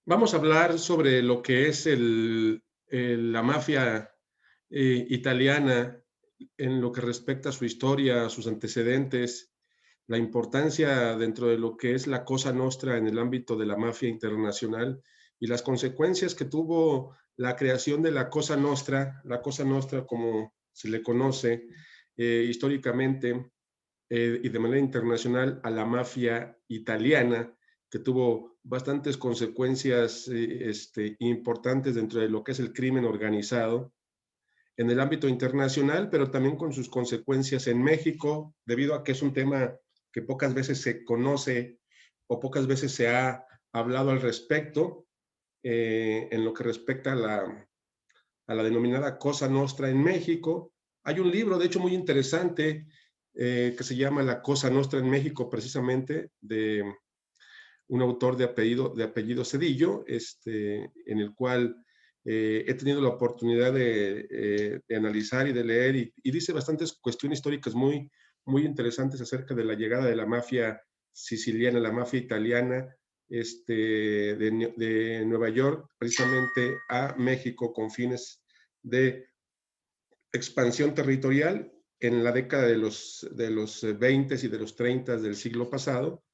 Vamos a hablar sobre lo que es la mafia italiana en lo que respecta a su historia, a sus antecedentes, la importancia dentro de lo que es la Cosa Nostra en el ámbito de la mafia internacional y las consecuencias que tuvo la creación de la Cosa Nostra como se le conoce históricamente y de manera internacional a la mafia italiana, que tuvo bastantes consecuencias importantes dentro de lo que es el crimen organizado en el ámbito internacional, pero también con sus consecuencias en México, debido a que es un tema que pocas veces se conoce o pocas veces se ha hablado al respecto en lo que respecta a la denominada Cosa Nostra en México. Hay un libro, de hecho, muy interesante que se llama La Cosa Nostra en México, precisamente, de un autor de apellido Cedillo, en el cual he tenido la oportunidad de analizar y de leer, y dice bastantes cuestiones históricas muy interesantes acerca de la llegada de la mafia siciliana, la mafia italiana, de Nueva York, precisamente a México con fines de expansión territorial en la década de los 20 y de los 30 del siglo pasado,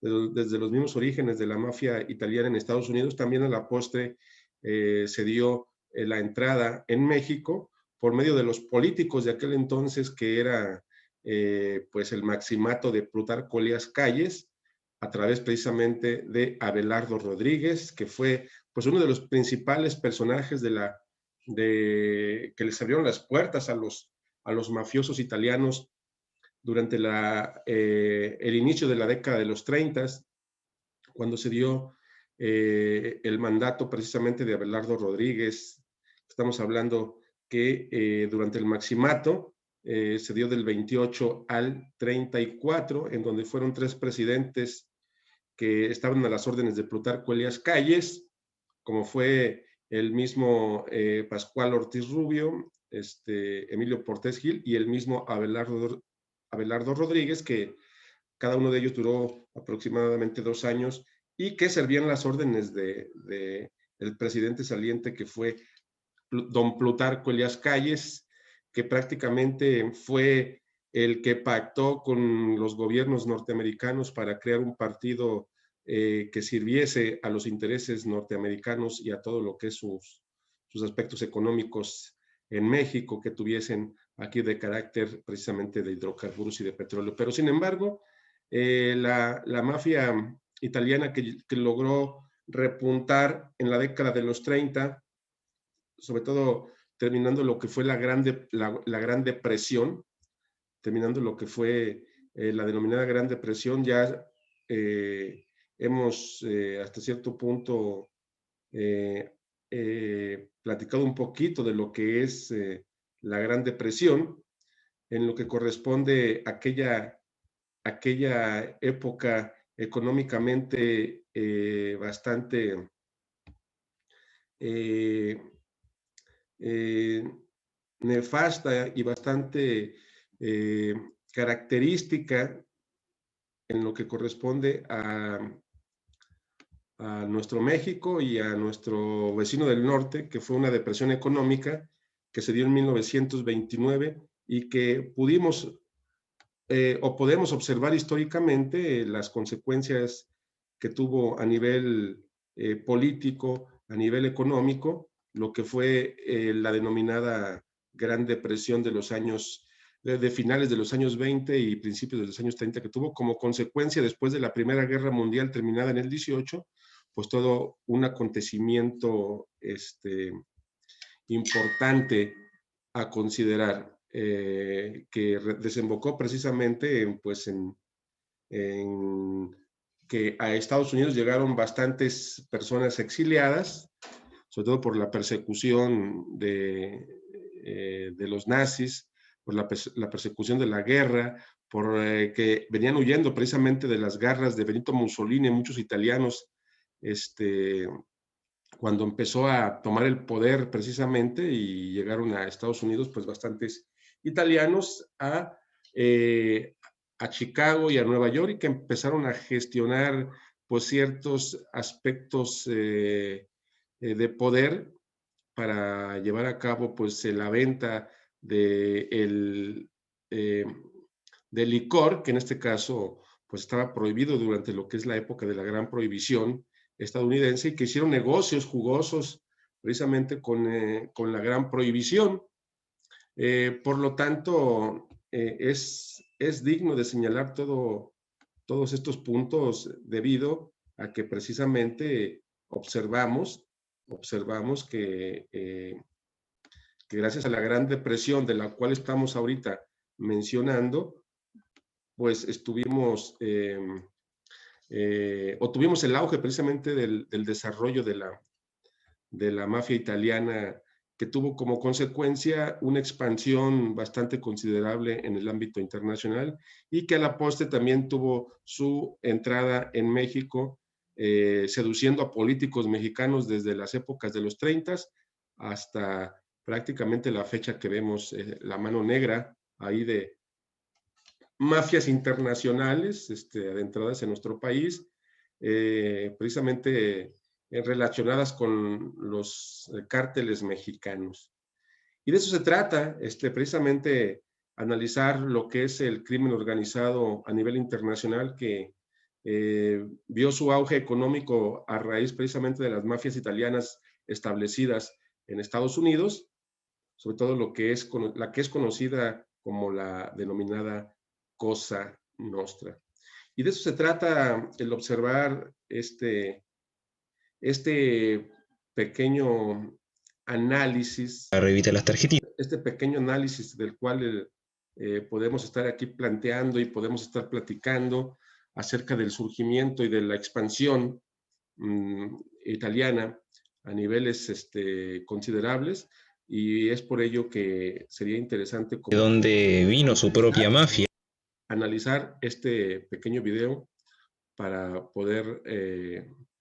desde los mismos orígenes de la mafia italiana en Estados Unidos, también a la postre se dio la entrada en México por medio de los políticos de aquel entonces, que era pues el maximato de Plutarco Elías Calles, a través precisamente de Abelardo Rodríguez, que fue pues uno de los principales personajes que les abrieron las puertas a los mafiosos italianos durante el inicio de la década de los 30, cuando se dio el mandato precisamente de Abelardo Rodríguez. Estamos hablando que durante el maximato se dio del 28 al 34, en donde fueron tres presidentes que estaban a las órdenes de Plutarco Elías Calles, como fue el mismo Pascual Ortiz Rubio, Emilio Portes Gil y el mismo Abelardo Rodríguez, que cada uno de ellos duró aproximadamente 2 años y que servían las órdenes del presidente saliente, que fue don Plutarco Elías Calles, que prácticamente fue el que pactó con los gobiernos norteamericanos para crear un partido que sirviese a los intereses norteamericanos y a todo lo que es sus aspectos económicos en México, que tuviesen aquí de carácter precisamente de hidrocarburos y de petróleo. Pero sin embargo, la mafia italiana que logró repuntar en la década de los 30, sobre todo terminando lo que fue la Gran Depresión, terminando lo que fue la denominada Gran Depresión, ya hemos hasta cierto punto eh, platicado un poquito de lo que es la Gran Depresión, en lo que corresponde a aquella época económicamente bastante eh, eh, nefasta y bastante eh, característica en lo que corresponde a nuestro México y a nuestro vecino del norte, que fue una depresión económica que se dio en 1929 y que pudimos o podemos observar históricamente las consecuencias que tuvo a nivel político, a nivel económico, lo que fue la denominada Gran Depresión de los años, de finales de los años 20 y principios de los años 30, que tuvo como consecuencia, después de la Primera Guerra Mundial terminada en el 18, pues todo un acontecimiento importante a considerar, que desembocó precisamente en que a Estados Unidos llegaron bastantes personas exiliadas, sobre todo por la persecución de los nazis, por la persecución de la guerra, por que venían huyendo precisamente de las garras de Benito Mussolini, muchos italianos, cuando empezó a tomar el poder precisamente, y llegaron a Estados Unidos pues bastantes italianos a Chicago y a Nueva York, y que empezaron a gestionar pues ciertos aspectos de poder para llevar a cabo pues la venta del licor, que en este caso pues estaba prohibido durante lo que es la época de la gran prohibición estadounidense, y que hicieron negocios jugosos precisamente con la gran prohibición. Por lo tanto, es digno de señalar todos estos puntos debido a que precisamente observamos que gracias a la Gran Depresión de la cual estamos ahorita mencionando, pues tuvimos el auge precisamente del desarrollo de la mafia italiana, que tuvo como consecuencia una expansión bastante considerable en el ámbito internacional y que a la postre también tuvo su entrada en México, seduciendo a políticos mexicanos desde las épocas de los 30 hasta prácticamente la fecha que vemos, la mano negra ahí de mafias internacionales adentradas en nuestro país, precisamente relacionadas con los cárteles mexicanos. Y de eso se trata, precisamente analizar lo que es el crimen organizado a nivel internacional, que vio su auge económico a raíz precisamente de las mafias italianas establecidas en Estados Unidos, sobre todo la que es conocida como la denominada Cosa Nostra. Y de eso se trata el observar este pequeño análisis, Revita las tarjetitas. este pequeño análisis del cual podemos estar aquí planteando y podemos estar platicando acerca del surgimiento y de la expansión italiana a niveles considerables, y es por ello que sería interesante De donde vino su propia mafia. analizar este pequeño video para poder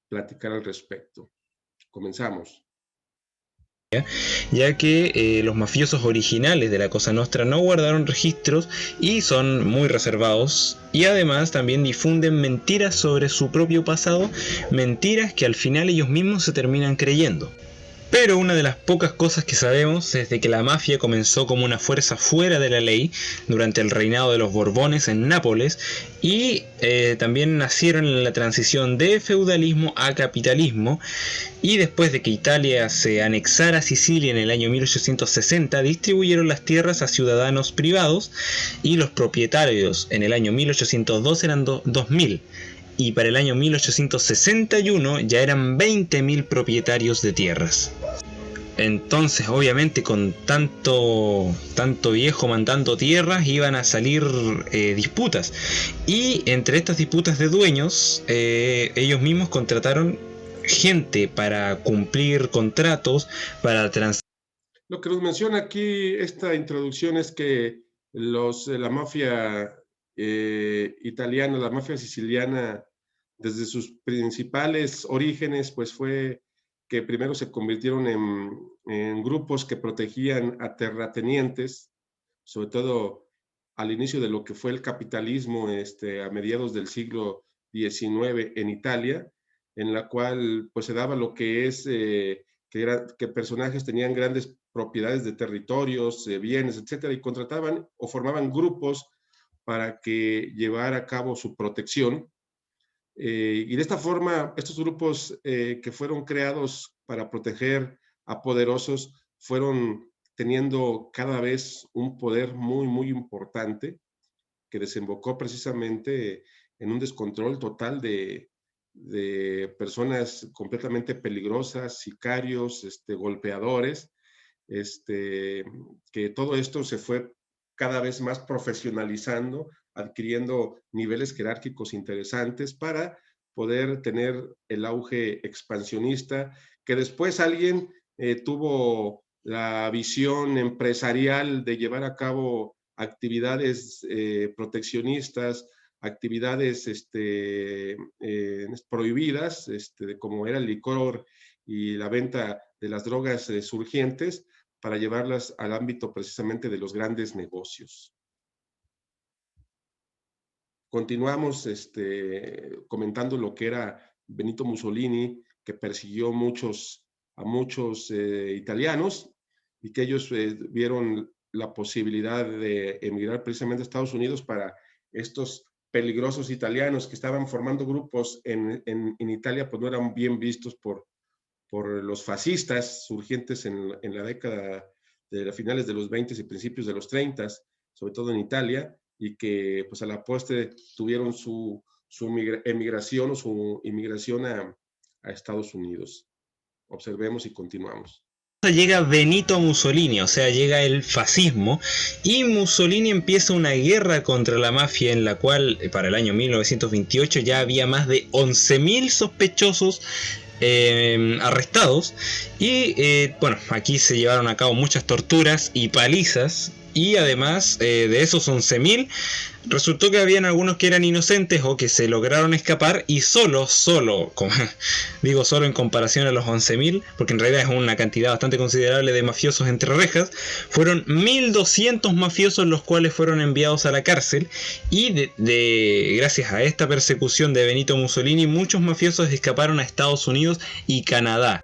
platicar al respecto. Comenzamos. Ya que los mafiosos originales de la Cosa Nostra no guardaron registros y son muy reservados, y además también difunden mentiras sobre su propio pasado, mentiras que al final ellos mismos se terminan creyendo. Pero una de las pocas cosas que sabemos es de que la mafia comenzó como una fuerza fuera de la ley durante el reinado de los Borbones en Nápoles, y también nacieron en la transición de feudalismo a capitalismo, y después de que Italia se anexara a Sicilia en el año 1860, distribuyeron las tierras a ciudadanos privados, y los propietarios en el año 1802 eran 2000. Y para el año 1861 ya eran 20.000 propietarios de tierras. Entonces, obviamente, con tanto viejo mandando tierras, iban a salir disputas. Y entre estas disputas de dueños, ellos mismos contrataron gente para cumplir contratos, para Lo que nos menciona aquí esta introducción es que la mafia italiana, la mafia siciliana, desde sus principales orígenes, pues fue que primero se convirtieron en grupos que protegían a terratenientes, sobre todo al inicio de lo que fue el capitalismo a mediados del siglo XIX en Italia, en la cual pues se daba lo que es que personajes tenían grandes propiedades de territorios, bienes, etcétera, y contrataban o formaban grupos para que llevara a cabo su protección. Y de esta forma, estos grupos que fueron creados para proteger a poderosos fueron teniendo cada vez un poder muy, muy importante, que desembocó precisamente en un descontrol total de personas completamente peligrosas, sicarios, golpeadores, que todo esto se fue cada vez más profesionalizando, adquiriendo niveles jerárquicos interesantes para poder tener el auge expansionista, que después alguien tuvo la visión empresarial de llevar a cabo actividades proteccionistas, actividades prohibidas, como era el licor y la venta de las drogas surgientes, para llevarlas al ámbito precisamente de los grandes negocios. continuamos comentando lo que era Benito Mussolini, que persiguió a muchos italianos, y que ellos vieron la posibilidad de emigrar precisamente a Estados Unidos para estos peligrosos italianos que estaban formando grupos en Italia, pues no eran bien vistos por los fascistas surgientes en la década de las finales de los 20 y principios de los 30, sobre todo en Italia, y que pues a la postre tuvieron su emigración o su inmigración a Estados Unidos. Observemos y continuamos. Llega Benito Mussolini, o sea, llega el fascismo, y Mussolini empieza una guerra contra la mafia en la cual para el año 1928 ya había más de 11.000 sospechosos arrestados, y bueno, aquí se llevaron a cabo muchas torturas y palizas, y además de esos 11.000 resultó que habían algunos que eran inocentes o que se lograron escapar, y solo, como digo solo en comparación a los 11.000, porque en realidad es una cantidad bastante considerable de mafiosos entre rejas, fueron 1.200 mafiosos los cuales fueron enviados a la cárcel, y gracias a esta persecución de Benito Mussolini, muchos mafiosos escaparon a Estados Unidos y Canadá.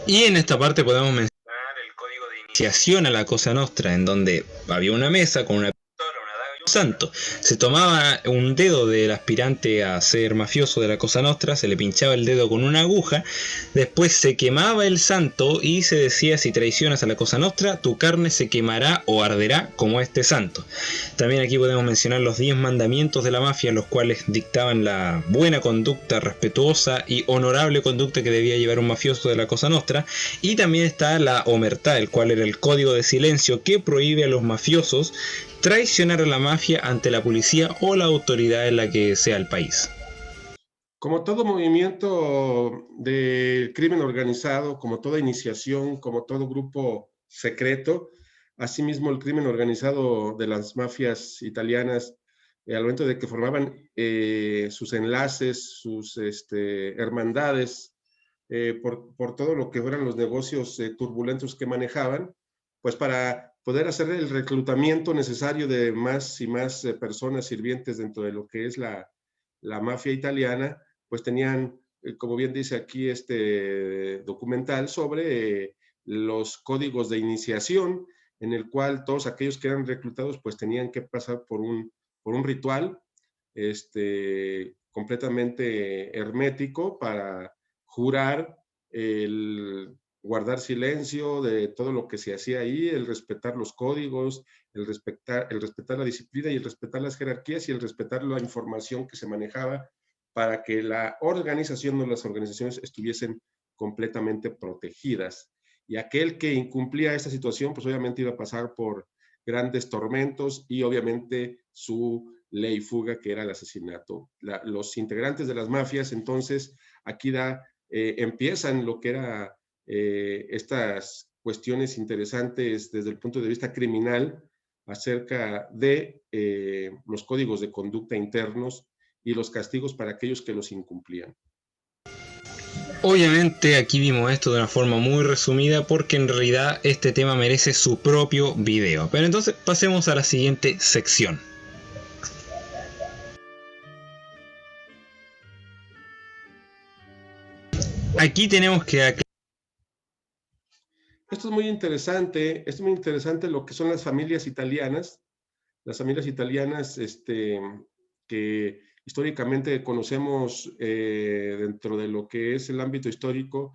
Y en esta parte podemos mencionar el código de iniciación a la Cosa Nostra, en donde había una mesa con una pistola, una daga y un santo. Se tomaba un dedo del aspirante a ser mafioso de la Cosa Nostra, se le pinchaba el dedo con una aguja, después se quemaba el santo y se decía: si traicionas a la Cosa Nostra, tu carne se quemará o arderá como este santo. También aquí podemos mencionar los 10 mandamientos de la mafia, los cuales dictaban la buena conducta, respetuosa y honorable conducta que debía llevar un mafioso de la Cosa Nostra. Y también está la omertà, el cual era el código de silencio que prohíbe a los mafiosos traicionar a la mafia ante la policía o la autoridad en la que sea el país. Como todo movimiento del crimen organizado, como toda iniciación, como todo grupo secreto, asimismo el crimen organizado de las mafias italianas, al momento de que formaban sus enlaces, sus hermandades, por todo lo que eran los negocios turbulentos que manejaban, pues para poder hacer el reclutamiento necesario de más y más personas sirvientes dentro de lo que es la mafia italiana, pues tenían, como bien dice aquí este documental, sobre los códigos de iniciación, en el cual todos aquellos que eran reclutados pues tenían que pasar por un ritual completamente hermético para jurar el guardar silencio de todo lo que se hacía ahí, el respetar los códigos, el respetar la disciplina y el respetar las jerarquías y el respetar la información que se manejaba para que la organización o las organizaciones estuviesen completamente protegidas. Y aquel que incumplía esta situación, pues obviamente iba a pasar por grandes tormentos y obviamente su ley fuga, que era el asesinato. Los integrantes de las mafias, entonces, aquí empiezan lo que era estas cuestiones interesantes desde el punto de vista criminal acerca de los códigos de conducta internos y los castigos para aquellos que los incumplían. Obviamente aquí vimos esto de una forma muy resumida porque en realidad este tema merece su propio video. Pero entonces pasemos a la siguiente sección. Aquí tenemos que aclarar. Esto es muy interesante lo que son las familias italianas que históricamente conocemos dentro de lo que es el ámbito histórico,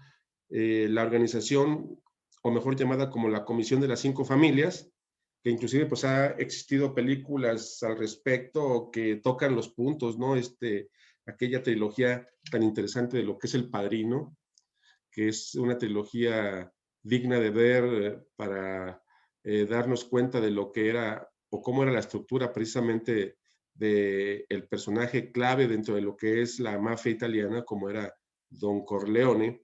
la organización, o mejor llamada como la Comisión de las Cinco Familias, que inclusive pues ha existido películas al respecto que tocan los puntos, ¿no? Aquella trilogía tan interesante de lo que es El Padrino, que es una trilogía digna de ver para darnos cuenta de lo que era o cómo era la estructura precisamente del personaje clave dentro de lo que es la mafia italiana, como era Don Corleone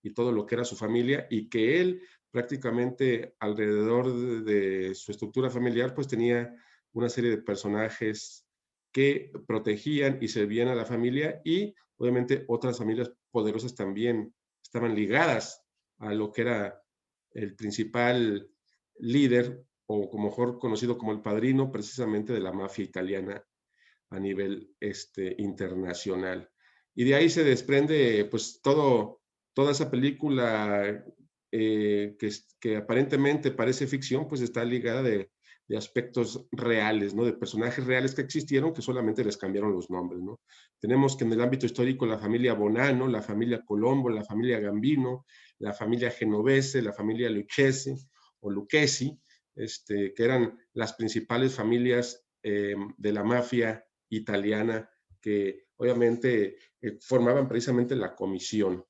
y todo lo que era su familia, y que él prácticamente alrededor de su estructura familiar pues tenía una serie de personajes que protegían y servían a la familia, y obviamente otras familias poderosas también estaban ligadas a lo que era el principal líder, o como mejor conocido como el padrino, precisamente de la mafia italiana a nivel internacional. Y de ahí se desprende pues toda esa película que aparentemente parece ficción, pues está ligada de aspectos reales, ¿no? De personajes reales que existieron, que solamente les cambiaron los nombres, ¿no? Tenemos que en el ámbito histórico la familia Bonanno, la familia Colombo, la familia Gambino, la familia Genovese, la familia Lucchesi o Lucchesi, que eran las principales familias de la mafia italiana que obviamente formaban precisamente la comisión.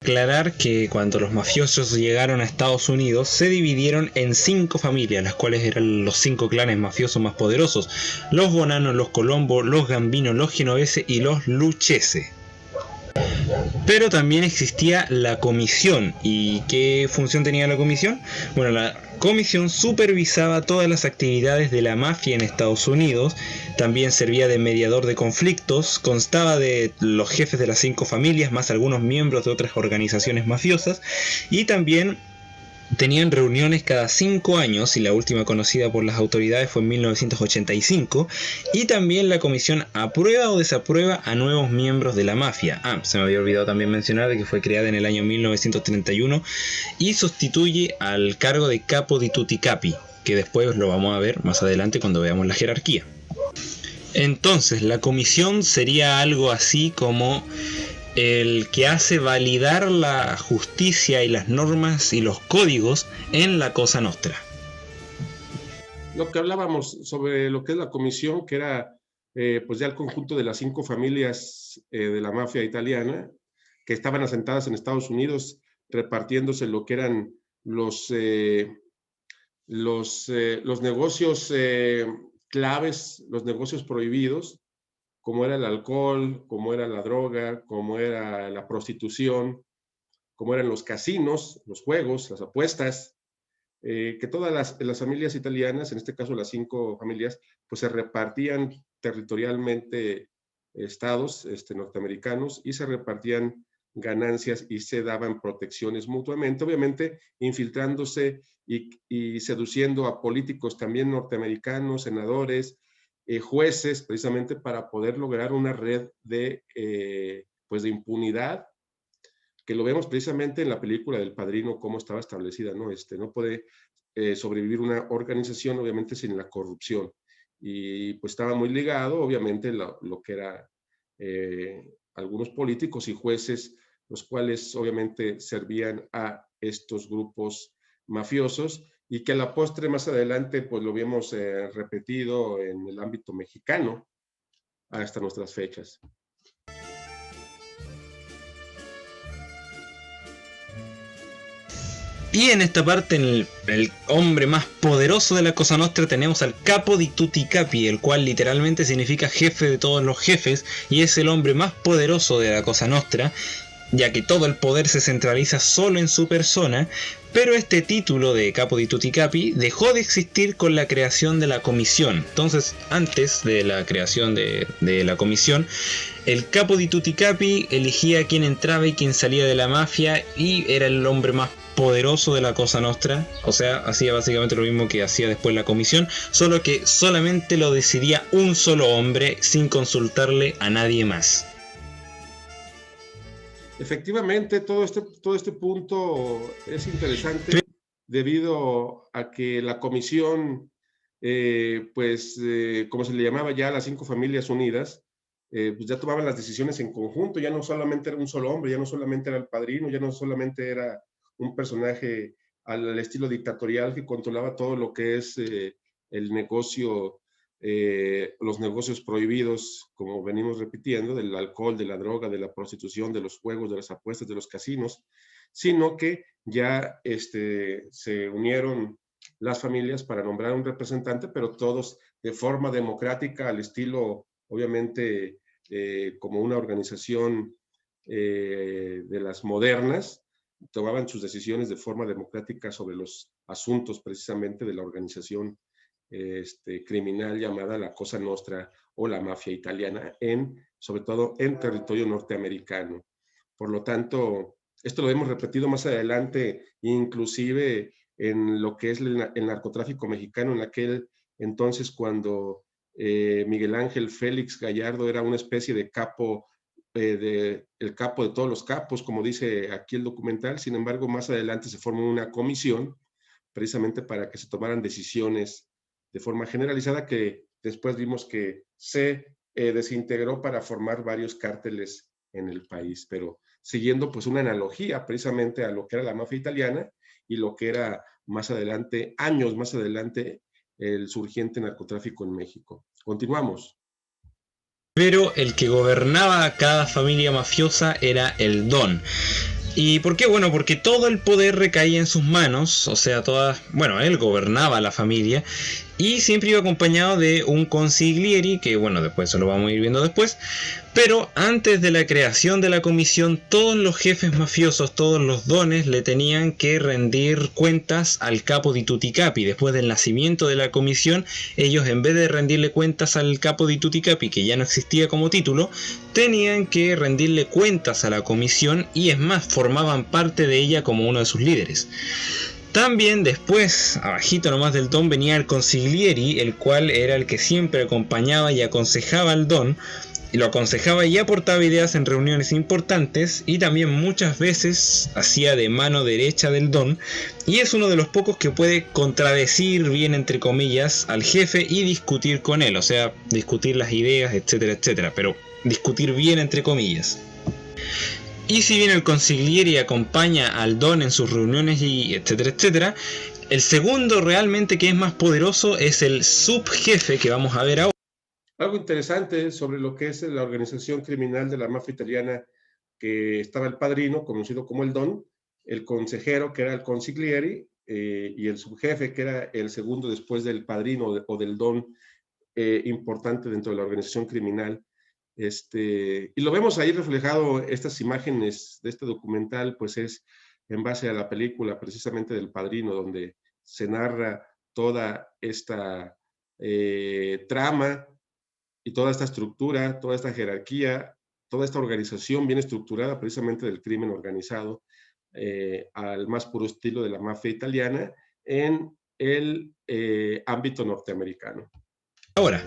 Aclarar que cuando los mafiosos llegaron a Estados Unidos se dividieron en 5 familias, las cuales eran los 5 clanes mafiosos más poderosos: los Bonanno, los Colombo, los Gambino, los Genovese y los Lucchese. Pero también existía la comisión. ¿Y qué función tenía la comisión? Bueno, la comisión supervisaba todas las actividades de la mafia en Estados Unidos, también servía de mediador de conflictos, constaba de los jefes de las 5 familias, más algunos miembros de otras organizaciones mafiosas, y también tenían reuniones cada 5 años, y la última conocida por las autoridades fue en 1985, y también la comisión aprueba o desaprueba a nuevos miembros de la mafia. Se me había olvidado también mencionar de que fue creada en el año 1931 y sustituye al cargo de capo di tutti capi, que después lo vamos a ver más adelante cuando veamos la jerarquía. Entonces, la comisión sería algo así como el que hace validar la justicia y las normas y los códigos en la Cosa Nostra. Lo que hablábamos sobre lo que es la comisión, que era pues ya el conjunto de las 5 familias de la mafia italiana que estaban asentadas en Estados Unidos, repartiéndose lo que eran los negocios claves, los negocios prohibidos, como era el alcohol, como era la droga, como era la prostitución, como eran los casinos, los juegos, las apuestas, que todas las familias italianas, en este caso las 5 familias, pues se repartían territorialmente estados norteamericanos y se repartían ganancias y se daban protecciones mutuamente, obviamente infiltrándose y seduciendo a políticos también norteamericanos, senadores, jueces, precisamente para poder lograr una red pues de impunidad, que lo vemos precisamente en la película del Padrino, cómo estaba establecida, ¿no? No puede sobrevivir una organización, obviamente, sin la corrupción. Y pues estaba muy ligado, obviamente, lo que era algunos políticos y jueces, los cuales obviamente servían a estos grupos mafiosos y que a la postre más adelante pues lo vimos repetido en el ámbito mexicano hasta nuestras fechas. Y en esta parte, en el hombre más poderoso de la Cosa Nostra, tenemos al capo di tutti capi, el cual literalmente significa jefe de todos los jefes, y es el hombre más poderoso de la Cosa Nostra, ya que todo el poder se centraliza solo en su persona. Pero este título de capo di tutti capi dejó de existir con la creación de la comisión. Entonces, antes de la creación de la comisión, el capo di tutti capi elegía a quién entraba y quién salía de la mafia, y era el hombre más poderoso de la Cosa Nostra. O sea, hacía básicamente lo mismo que hacía después la comisión, solo que solamente lo decidía un solo hombre sin consultarle a nadie más. Efectivamente, todo este punto es interesante debido a que la comisión, como se le llamaba ya a las 5 familias unidas, pues ya tomaban las decisiones en conjunto, ya no solamente era un solo hombre, ya no solamente era el padrino, ya no solamente era un personaje al estilo dictatorial que controlaba todo lo que es el negocio, los negocios prohibidos, como venimos repitiendo, del alcohol, de la droga, de la prostitución, de los juegos, de las apuestas, de los casinos, sino que ya se unieron las familias para nombrar un representante, pero todos de forma democrática, al estilo, obviamente, como una organización de las modernas, tomaban sus decisiones de forma democrática sobre los asuntos precisamente de la organización criminal llamada la Cosa Nostra o la mafia italiana, sobre todo en territorio norteamericano. Por lo tanto, Esto lo hemos repetido más adelante, inclusive en lo que es el narcotráfico mexicano en aquel entonces, cuando Miguel Ángel Félix Gallardo era una especie de capo, el capo de todos los capos, como dice aquí el documental. Sin embargo, más adelante se formó una comisión precisamente para que se tomaran decisiones de forma generalizada, que después vimos que se desintegró para formar varios cárteles en el país, pero siguiendo pues una analogía precisamente a lo que era la mafia italiana y lo que era más adelante, años más adelante, el surgiente narcotráfico en México. Continuamos. Pero el que gobernaba a cada familia mafiosa era el Don. ¿Y por qué? Bueno, porque todo el poder recaía en sus manos, o sea, bueno, él gobernaba la familia y siempre iba acompañado de un consiglieri, que bueno, después eso lo vamos a ir viendo después, pero antes de la creación de la comisión, todos los jefes mafiosos, todos los dones le tenían que rendir cuentas al capo di tutti capi. Después del nacimiento de la comisión, ellos, en vez de rendirle cuentas al capo di tutti capi, que ya no existía como título, tenían que rendirle cuentas a la comisión, y es más, formaban parte de ella como uno de sus líderes. También después, abajito nomás del Don, venía el consiglieri, el cual era el que siempre acompañaba y aconsejaba al Don, y lo aconsejaba y aportaba ideas en reuniones importantes, y también muchas veces hacía de mano derecha del Don, y es uno de los pocos que puede contradecir bien, entre comillas, al jefe y discutir con él, o sea, discutir las ideas, etcétera, etcétera, pero discutir bien, entre comillas. Y si bien el consigliere acompaña al Don en sus reuniones y etcétera, etcétera, el segundo realmente que es más poderoso es el subjefe, que vamos a ver ahora. Algo interesante sobre lo que es la organización criminal de la mafia italiana, que estaba el padrino, conocido como el Don, el consejero, que era el consigliere, y el subjefe, que era el segundo después del padrino o del Don, importante dentro de la organización criminal. Y lo vemos ahí reflejado, estas imágenes de este documental, pues es en base a la película precisamente del Padrino, donde se narra toda esta trama y toda esta estructura, toda esta jerarquía, toda esta organización bien estructurada precisamente del crimen organizado, al más puro estilo de la mafia italiana en el ámbito norteamericano. Ahora,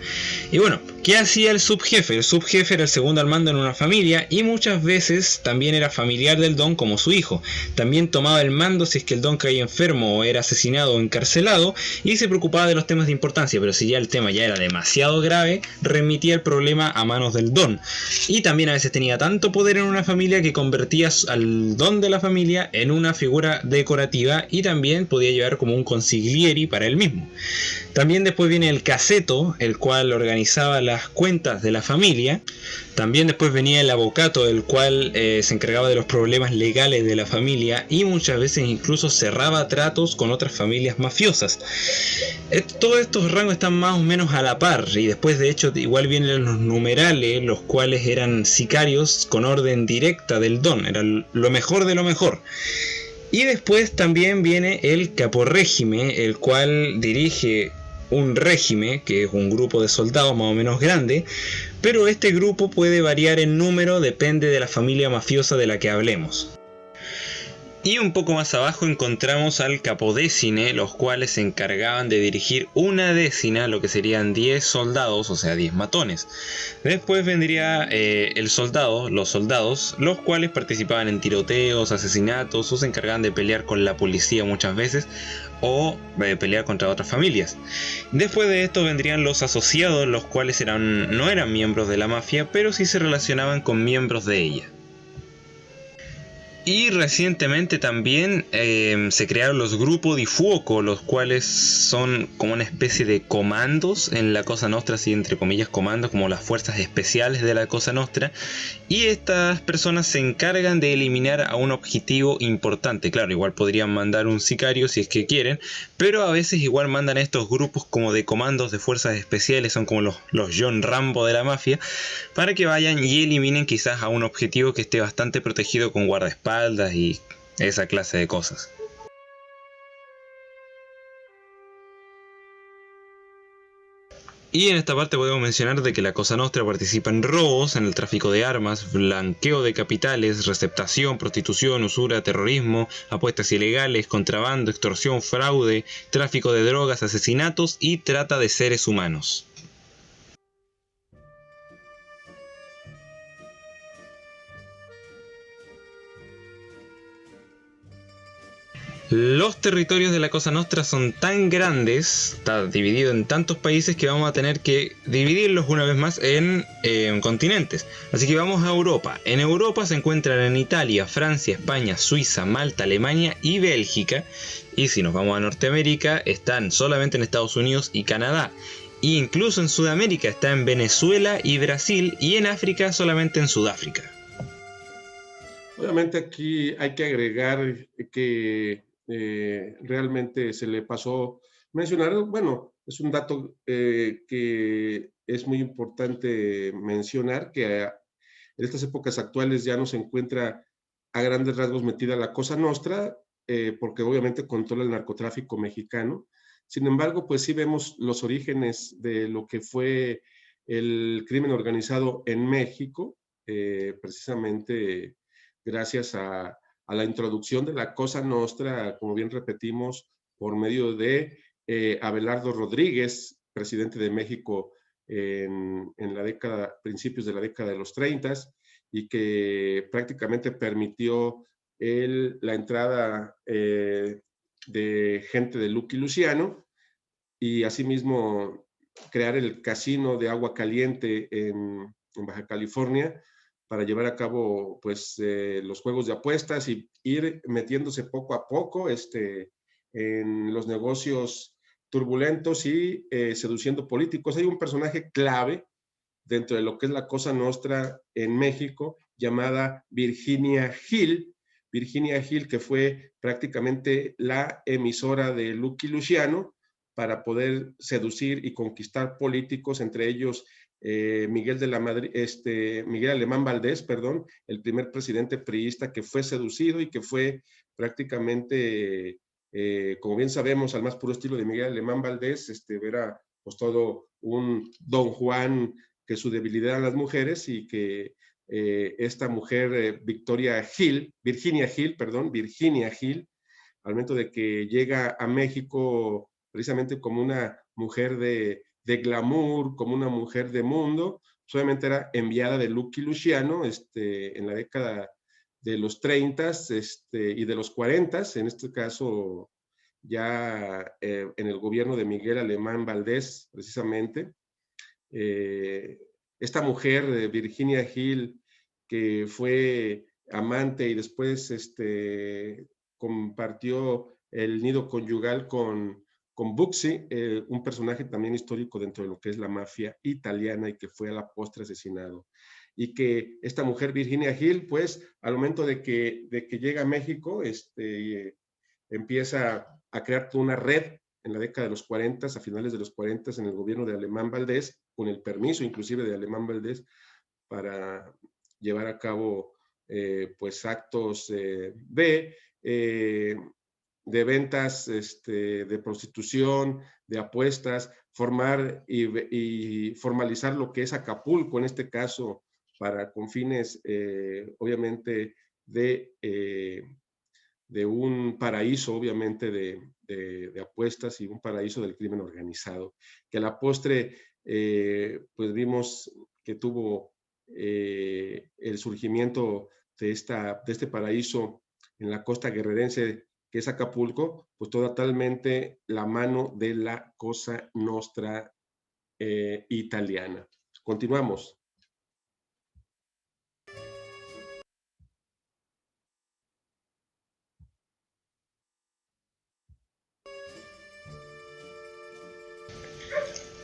y bueno, ¿qué hacía el subjefe? El subjefe era el segundo al mando en una familia, y muchas veces también era familiar del Don como su hijo. También tomaba el mando si es que el Don caía enfermo o era asesinado o encarcelado, y se preocupaba de los temas de importancia, pero si ya el tema ya era demasiado grave, remitía el problema a manos del Don. Y también a veces tenía tanto poder en una familia que convertía al Don de la familia en una figura decorativa, y también podía llevar como un consiglieri para él mismo. También después viene el caseto, el cual organizaba las cuentas de la familia. También después venía el avocato, el cual se encargaba de los problemas legales de la familia, y muchas veces incluso cerraba tratos con otras familias mafiosas. Todos estos rangos están más o menos a la par, y después de hecho igual vienen los numerales, los cuales eran sicarios con orden directa del Don, era lo mejor de lo mejor. Y después también viene el caporrégime, el cual dirige un régimen, que es un grupo de soldados más o menos grande, pero este grupo puede variar en número, depende de la familia mafiosa de la que hablemos. Y un poco más abajo encontramos al capodécine, los cuales se encargaban de dirigir una décina, lo que serían 10 soldados, o sea 10 matones. Después vendría los soldados, los cuales participaban en tiroteos, asesinatos, o se encargaban de pelear con la policía muchas veces, o pelear contra otras familias. Después de esto vendrían los asociados, los cuales no eran miembros de la mafia, pero sí se relacionaban con miembros de ella. Y recientemente también se crearon los grupos di fuoco, los cuales son como una especie de comandos en la Cosa Nostra, así entre comillas comandos, como las fuerzas especiales de la Cosa Nostra. Y estas personas se encargan de eliminar a un objetivo importante. Claro, igual podrían mandar un sicario si es que quieren, pero a veces igual mandan a estos grupos como de comandos de fuerzas especiales, son como los John Rambo de la mafia, para que vayan y eliminen quizás a un objetivo que esté bastante protegido con guardaespaldas y esa clase de cosas. Y en esta parte podemos mencionar de que la Cosa Nostra participa en robos, en el tráfico de armas, blanqueo de capitales, receptación, prostitución, usura, terrorismo, apuestas ilegales, contrabando, extorsión, fraude, tráfico de drogas, asesinatos y trata de seres humanos. Los territorios de la Cosa Nostra son tan grandes, está dividido en tantos países, que vamos a tener que dividirlos una vez más en continentes. Así que vamos a Europa. En Europa se encuentran en Italia, Francia, España, Suiza, Malta, Alemania y Bélgica. Y si nos vamos a Norteamérica, están solamente en Estados Unidos y Canadá. E incluso en Sudamérica está en Venezuela y Brasil, y en África solamente en Sudáfrica. Obviamente aquí hay que agregar que realmente se le pasó mencionar, bueno, es un dato que es muy importante mencionar, que en estas épocas actuales ya no se encuentra a grandes rasgos metida la Cosa Nostra, porque obviamente controla el narcotráfico mexicano. Sin embargo, pues sí vemos los orígenes de lo que fue el crimen organizado en México, precisamente gracias a la introducción de la Cosa Nostra, como bien repetimos, por medio de Abelardo Rodríguez, presidente de México en la década, principios de la década de los 30, y que prácticamente permitió la entrada de gente de Lucky Luciano, y asimismo crear el casino de agua caliente en Baja California, para llevar a cabo pues los juegos de apuestas y ir metiéndose poco a poco en los negocios turbulentos y seduciendo políticos. Hay un personaje clave dentro de lo que es la Cosa Nostra en México, llamada Virginia Hill. Virginia Hill, que fue prácticamente la emisora de Lucky Luciano para poder seducir y conquistar políticos, entre ellos Miguel Alemán Valdés, perdón, el primer presidente priista que fue seducido y que fue prácticamente, como bien sabemos, al más puro estilo de Miguel Alemán Valdés, era pues todo un Don Juan, que su debilidad eran las mujeres, y que esta mujer, Virginia Hill, al momento de que llega a México precisamente como una mujer de glamour, como una mujer de mundo, solamente era enviada de Lucky Luciano en la década de los 30 y de los 40, en este caso ya en el gobierno de Miguel Alemán Valdés, precisamente. Esta mujer, Virginia Hill, que fue amante y después compartió el nido conyugal con Bugsy, un personaje también histórico dentro de lo que es la mafia italiana y que fue a la postre asesinado. Y que esta mujer, Virginia Hill, pues al momento de que llega a México, empieza a crear toda una red en la década de los 40, a finales de los 40, en el gobierno de Alemán Valdés, con el permiso inclusive de Alemán Valdés, para llevar a cabo pues actos de ventas, de prostitución, de apuestas, formar y formalizar lo que es Acapulco, en este caso, con fines, obviamente, de un paraíso, obviamente, de apuestas y un paraíso del crimen organizado, que a la postre, pues vimos que tuvo el surgimiento de este paraíso en la costa guerrerense, que es Acapulco, pues totalmente la mano de la Cosa Nostra italiana. Continuamos.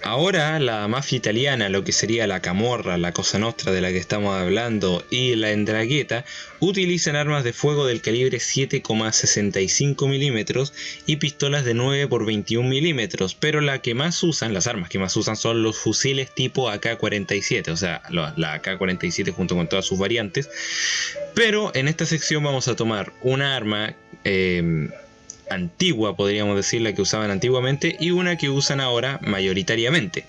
Ahora la mafia italiana, lo que sería la Camorra, la Cosa Nostra de la que estamos hablando, y la 'Ndrangheta, utilizan armas de fuego del calibre 7,65 milímetros y pistolas de 9 por 21 milímetros, pero las armas que más usan son los fusiles tipo AK-47, o sea, la AK-47 junto con todas sus variantes. Pero en esta sección vamos a tomar una arma antigua, podríamos decir, la que usaban antiguamente, y una que usan ahora mayoritariamente.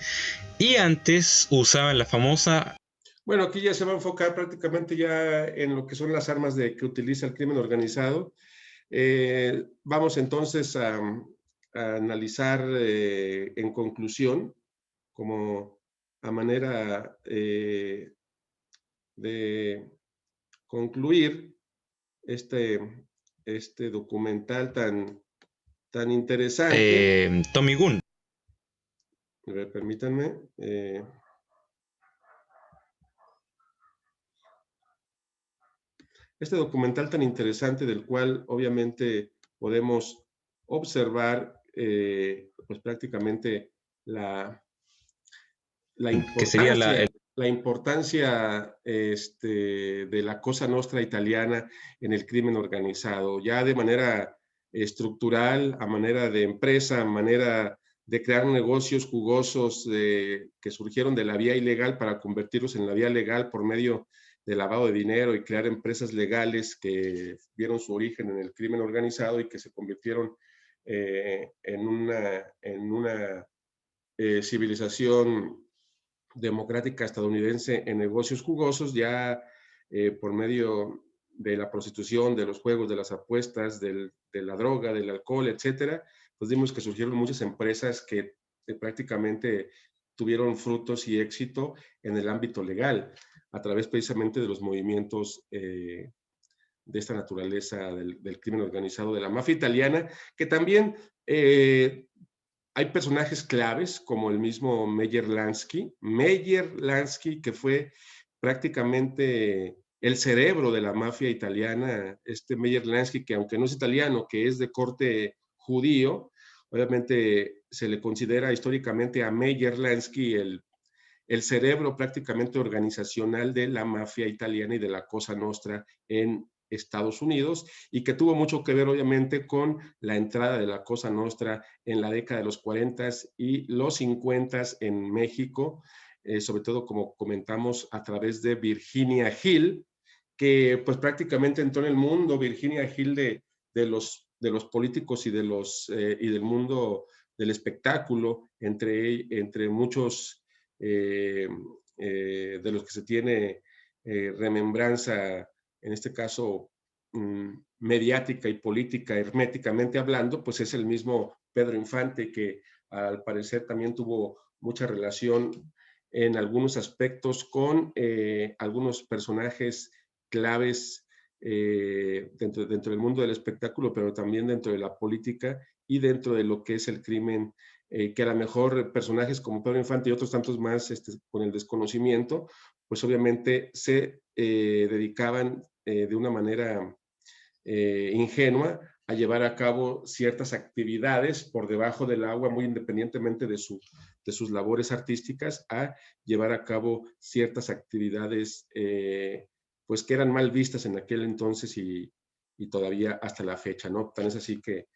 Y antes usaban la famosa... Bueno, aquí ya se va a enfocar prácticamente ya en lo que son las armas que utiliza el crimen organizado. Vamos entonces a analizar en conclusión, como a manera de concluir este, este documental tan interesante. Tommy Gunn. A ver, permítanme. Este documental tan interesante del cual obviamente podemos observar pues prácticamente la Que sería importancia, la importancia de la Cosa Nostra italiana en el crimen organizado, ya de manera estructural, a manera de empresa, a manera de crear negocios jugosos que surgieron de la vía ilegal para convertirlos en la vía legal por medio de lavado de dinero y crear empresas legales que vieron su origen en el crimen organizado y que se convirtieron en una civilización democrática estadounidense en negocios jugosos, ya por medio de la prostitución, de los juegos, de las apuestas, de la droga, del alcohol, etcétera, pues vimos que surgieron muchas empresas que prácticamente tuvieron frutos y éxito en el ámbito legal, a través precisamente de los movimientos de esta naturaleza del crimen organizado, de la mafia italiana, que también hay personajes claves como el mismo Meyer Lansky, que fue prácticamente el cerebro de la mafia italiana, este Meyer Lansky, que aunque no es italiano, que es de corte judío, obviamente se le considera históricamente a Meyer Lansky el cerebro prácticamente organizacional de la mafia italiana y de la Cosa Nostra en Estados Unidos, y que tuvo mucho que ver obviamente con la entrada de la Cosa Nostra en la década de los 40 y los 50 en México, sobre todo como comentamos a través de Virginia Hill, que pues prácticamente entró en el mundo Virginia Hill de los políticos y y del mundo del espectáculo, entre muchos de los que se tiene remembranza, en este caso mediática y política, herméticamente hablando, pues es el mismo Pedro Infante, que al parecer también tuvo mucha relación en algunos aspectos con algunos personajes claves dentro del mundo del espectáculo, pero también dentro de la política y dentro de lo que es el crimen, que a lo mejor personajes como Pedro Infante y otros tantos más con el desconocimiento, pues obviamente se dedicaban de una manera ingenua a llevar a cabo ciertas actividades por debajo del agua, muy independientemente de sus labores artísticas, a llevar a cabo ciertas actividades pues que eran mal vistas en aquel entonces y todavía hasta la fecha, ¿no? Tan es así que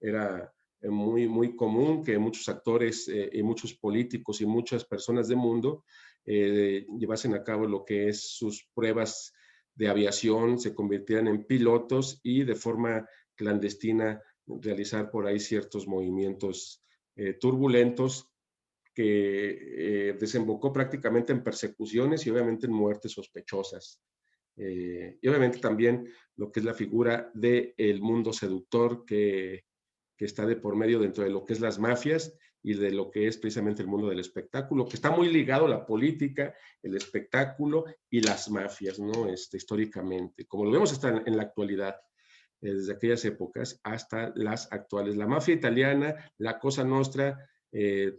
era muy común que muchos actores y muchos políticos y muchas personas del mundo llevasen a cabo lo que es sus pruebas de aviación, se convirtieran en pilotos y de forma clandestina realizar por ahí ciertos movimientos turbulentos que desembocó prácticamente en persecuciones y obviamente en muertes sospechosas. Y obviamente también lo que es la figura del mundo seductor que está de por medio dentro de lo que es las mafias y de lo que es precisamente el mundo del espectáculo, que está muy ligado a la política, el espectáculo y las mafias, ¿no? Históricamente, como lo vemos hasta en la actualidad, desde aquellas épocas hasta las actuales. La mafia italiana, la Cosa Nostra,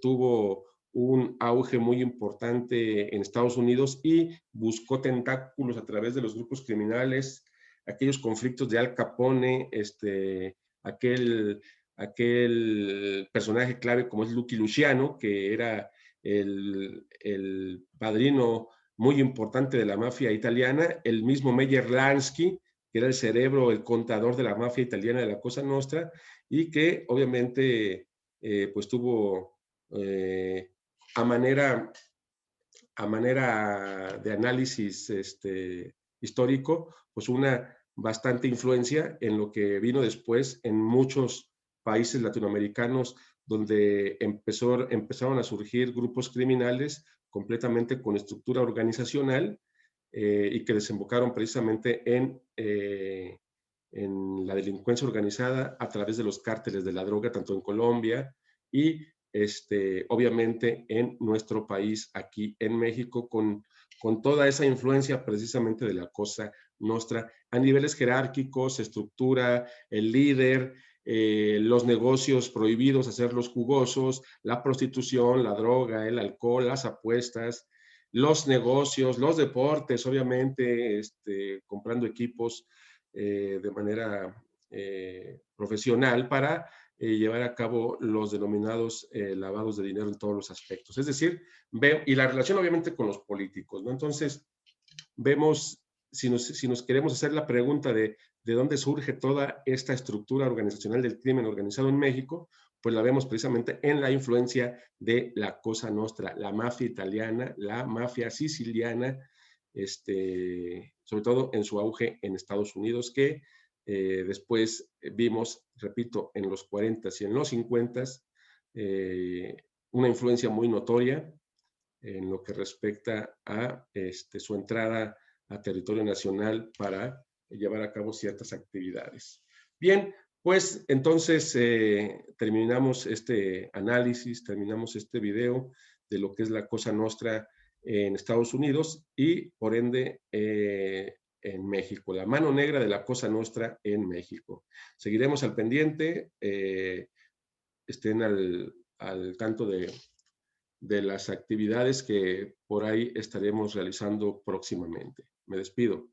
tuvo un auge muy importante en Estados Unidos y buscó tentáculos a través de los grupos criminales, aquellos conflictos de Al Capone, aquel personaje clave como es Lucky Luciano, que era el padrino muy importante de la mafia italiana, el mismo Meyer Lansky, que era el cerebro, el contador de la mafia italiana de la Cosa Nostra, y que obviamente pues tuvo a manera de análisis histórico, pues una bastante influencia en lo que vino después en muchos países latinoamericanos donde empezaron a surgir grupos criminales completamente con estructura organizacional y que desembocaron precisamente en la delincuencia organizada a través de los cárteles de la droga, tanto en Colombia y obviamente en nuestro país, aquí en México, con toda esa influencia precisamente de la Cosa Nostra a niveles jerárquicos, estructura, el líder, los negocios prohibidos, hacerlos jugosos, la prostitución, la droga, el alcohol, las apuestas, los negocios, los deportes, obviamente, comprando equipos de manera profesional para llevar a cabo los denominados lavados de dinero en todos los aspectos. Es decir, y la relación obviamente con los políticos, ¿no? Entonces, vemos, si nos queremos hacer la pregunta de dónde surge toda esta estructura organizacional del crimen organizado en México, pues la vemos precisamente en la influencia de la Cosa Nostra, la mafia italiana, la mafia siciliana, sobre todo en su auge en Estados Unidos, que después vimos, repito, en los 40s y en los 50s, una influencia muy notoria en lo que respecta a su entrada a territorio nacional para llevar a cabo ciertas actividades. Bien, pues entonces terminamos este análisis, terminamos este video de lo que es la Cosa Nostra en Estados Unidos y por ende en México, la mano negra de la Cosa Nostra en México. Seguiremos al pendiente, estén al tanto de las actividades que por ahí estaremos realizando próximamente. Me despido.